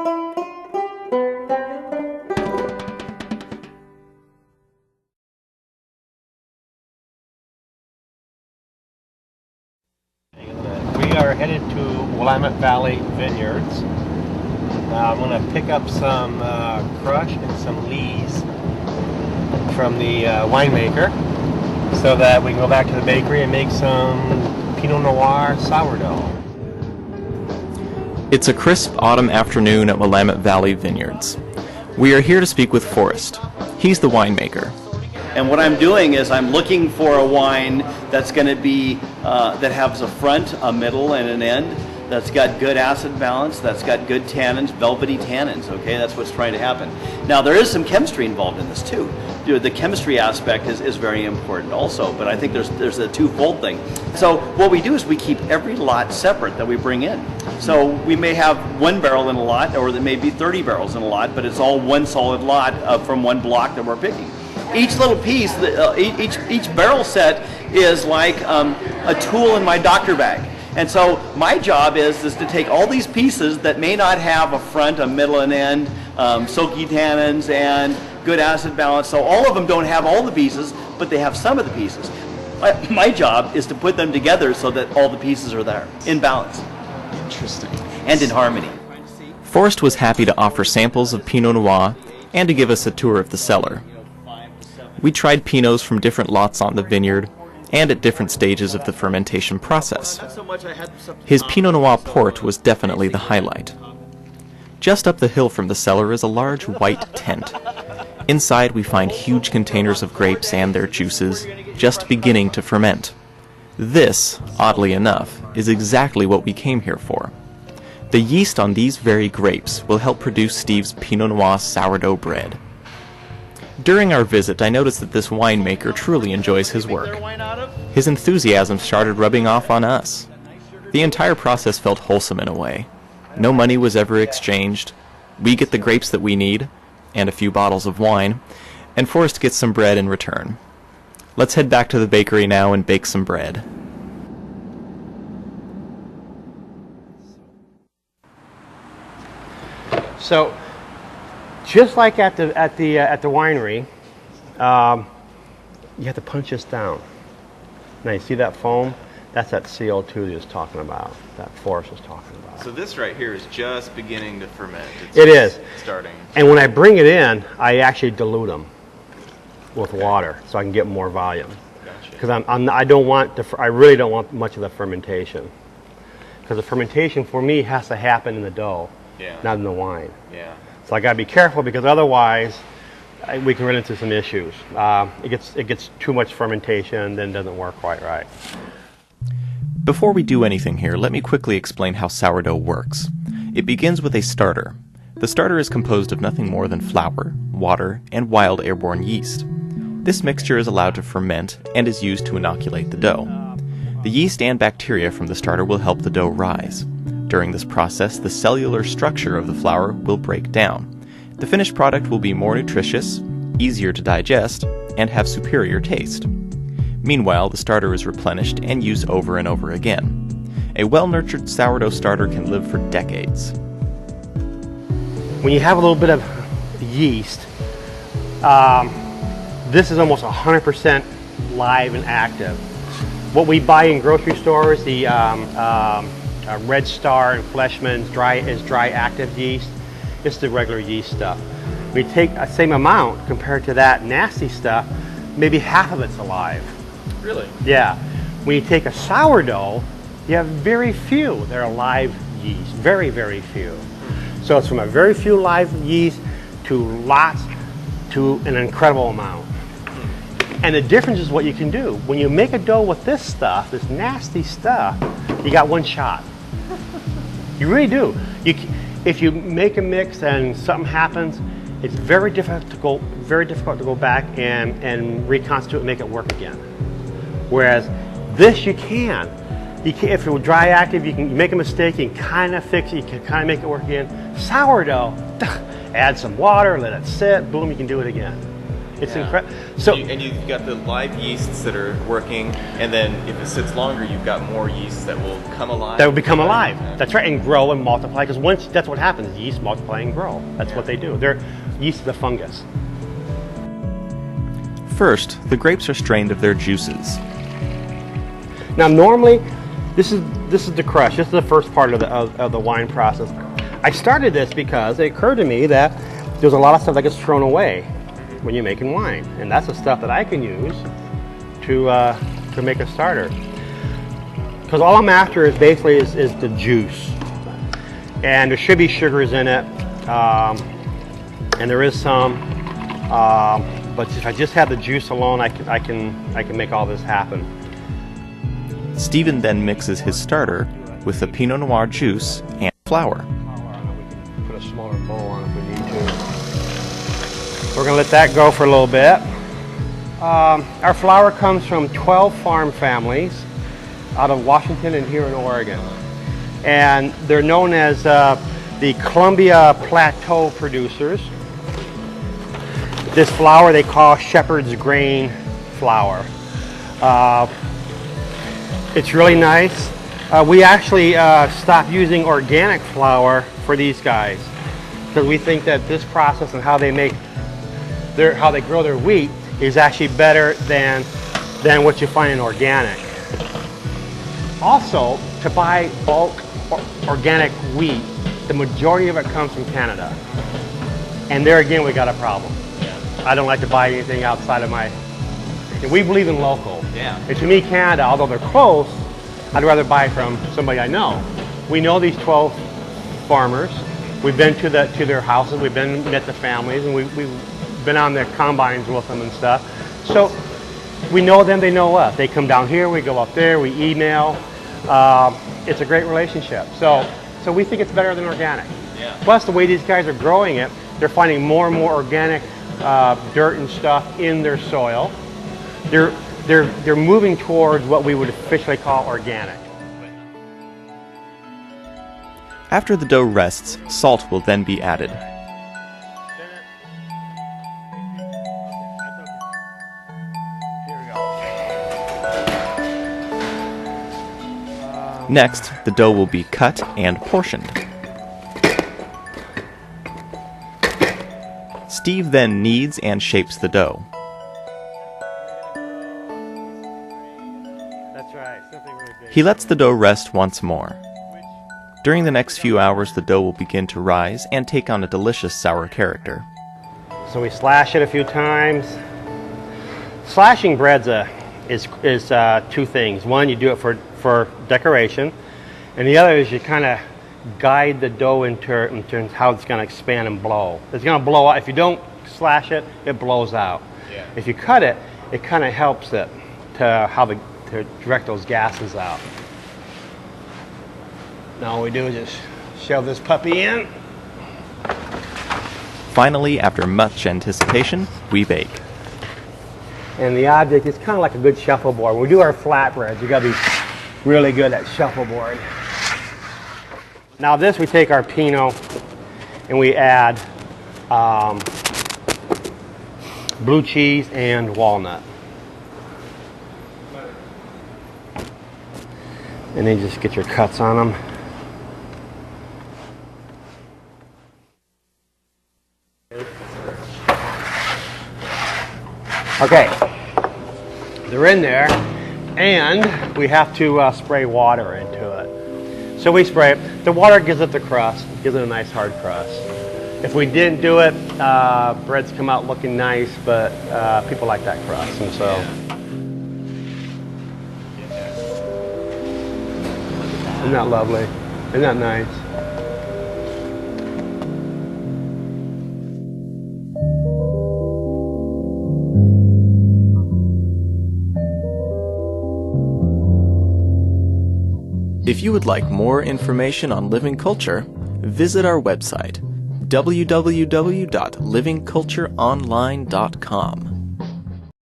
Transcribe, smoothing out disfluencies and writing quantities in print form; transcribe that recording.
We are headed to Willamette Valley Vineyards. I'm going to pick up some crush and some lees from the winemaker so that we can go back to the bakery and make some Pinot Noir Sourdough. It's a crisp autumn afternoon at Willamette Valley Vineyards. We are here to speak with Forest. He's the winemaker. And what I'm doing is I'm looking for a wine that's going to be, that has a front, a middle, and an end, that's got good acid balance, that's got good tannins, velvety tannins, okay? That's what's trying to happen. Now, there is some chemistry involved in this, too. The chemistry aspect is very important also, but I think there's a twofold thing. So what we do is we keep every lot separate that we bring in. So we may have one barrel in a lot, or there may be 30 barrels in a lot, but it's all one solid lot from one block that we're picking. Each little piece, each barrel set is like a tool in my doctor bag. And so my job is to take all these pieces that may not have a front, a middle, and end, silky tannins, and good acid balance. So all of them don't have all the pieces, but they have some of the pieces. My job is to put them together so that all the pieces are there, in balance. Interesting. And in harmony. Forrest was happy to offer samples of Pinot Noir and to give us a tour of the cellar. We tried Pinots from different lots on the vineyard and at different stages of the fermentation process. His Pinot Noir port was definitely the highlight. Just up the hill from the cellar is a large white tent. Inside we find huge containers of grapes and their juices, just beginning to ferment. This, oddly enough, is exactly what we came here for. The yeast on these very grapes will help produce Steve's Pinot Noir Sourdough Bread. During our visit, I noticed that this winemaker truly enjoys his work. His enthusiasm started rubbing off on us. The entire process felt wholesome in a way. No money was ever exchanged. We get the grapes that we need, and a few bottles of wine, and Forrest gets some bread in return. Let's head back to the bakery now and bake some bread. So, just like at the winery, you have to punch this down. Now you see that foam? That's that CO2 he was talking about, that Forrest was talking about. So this right here is just beginning to ferment. It is. Starting. And when I bring it in, I actually dilute them with water so I can get more volume. Gotcha. Because I really don't want much of the fermentation. Because the fermentation for me has to happen in the dough, not in the wine. Yeah. So I got to be careful because otherwise we can run into some issues. It gets too much fermentation, then it doesn't work quite right. Before we do anything here, let me quickly explain how sourdough works. It begins with a starter. The starter is composed of nothing more than flour, water, and wild airborne yeast. This mixture is allowed to ferment and is used to inoculate the dough. The yeast and bacteria from the starter will help the dough rise. During this process, the cellular structure of the flour will break down. The finished product will be more nutritious, easier to digest, and have superior taste. Meanwhile, the starter is replenished and used over and over again. A well-nurtured sourdough starter can live for decades. When you have a little bit of yeast, this is almost 100% live and active. What we buy in grocery stores, the Red Star and Fleshman's dry active yeast. It's the regular yeast stuff. We take the same amount compared to that nasty stuff, maybe half of it's alive. Really? Yeah. When you take a sourdough, you have very few that are live yeast. Very, very few. So it's from a very few live yeast to lots to an incredible amount. And the difference is what you can do. When you make a dough with this stuff, this nasty stuff, you got one shot. You really do. If you make a mix and something happens, it's very difficult to go back and reconstitute and make it work again. Whereas this you can. If you're dry active, you can make a mistake, you can kind of fix it, you can kind of make it work again. Sourdough, add some water, let it sit, boom, you can do it again. It's Yeah. incredible. So And you've got the live yeasts that are working, and then if it sits longer, you've got more yeasts that will come alive. that will become alive. That's right, and grow and multiply. Because once that's what happens, yeast multiply and grow. That's what they do. Yeast is a fungus. First, the grapes are strained of their juices. Now, normally, this is the crush. This is the first part of the wine process. I started this because it occurred to me that there's a lot of stuff that gets thrown away when you're making wine, and that's the stuff that I can use to make a starter. Because all I'm after is basically is the juice, and there should be sugars in it, and there is some. But if I just have the juice alone, I can make all this happen. Stephen then mixes his starter with the Pinot Noir juice and flour. Put a smaller bowl on if we need to. We're going to let that go for a little bit. Our flour comes from 12 farm families out of Washington and here in Oregon. And they're known as the Columbia Plateau producers. This flour they call shepherd's grain flour. It's really nice. We actually stopped using organic flour for these guys because we think that this process and how they grow their wheat is actually better than what you find in organic. Also, to buy bulk organic wheat, the majority of it comes from Canada. And there again, we got a problem. I don't like to buy anything outside of my... We believe in local. Yeah. And to me, Canada, although they're close, I'd rather buy from somebody I know. We know these 12 farmers. We've been to their houses. We've met the families, and we've been on the combines with them and stuff. So we know them. They know us. They come down here. We go up there. We email. It's a great relationship. So we think it's better than organic. Yeah. Plus, the way these guys are growing it, they're finding more and more organic dirt and stuff in their soil. They're moving towards what we would officially call organic. After the dough rests, salt will then be added. Next, the dough will be cut and portioned. Steve then kneads and shapes the dough. That's right. Something really big. He lets the dough rest once more. During the next few hours, the dough will begin to rise and take on a delicious sour character. So we slash it a few times. Slashing breads is two things. One, you do it for decoration, and the other is you kind of guide the dough into how it's going to expand and blow. It's going to blow out. If you don't slash it, it blows out. Yeah. If you cut it, it kind of helps it to direct those gases out. Now all we do is just shove this puppy in. Finally, after much anticipation, we bake. And the object is kind of like a good shuffleboard. When we do our flatbreads, you got to be really good at shuffleboard. Now this, we take our Pinot and we add blue cheese and walnut. And then just get your cuts on them. Okay, they're in there, and we have to spray water into it. So we spray it. The water gives it the crust, gives it a nice hard crust. If we didn't do it, breads come out looking nice, but people like that crust, and so. Isn't that lovely? Isn't that nice? If you would like more information on living culture, visit our website, www.livingcultureonline.com.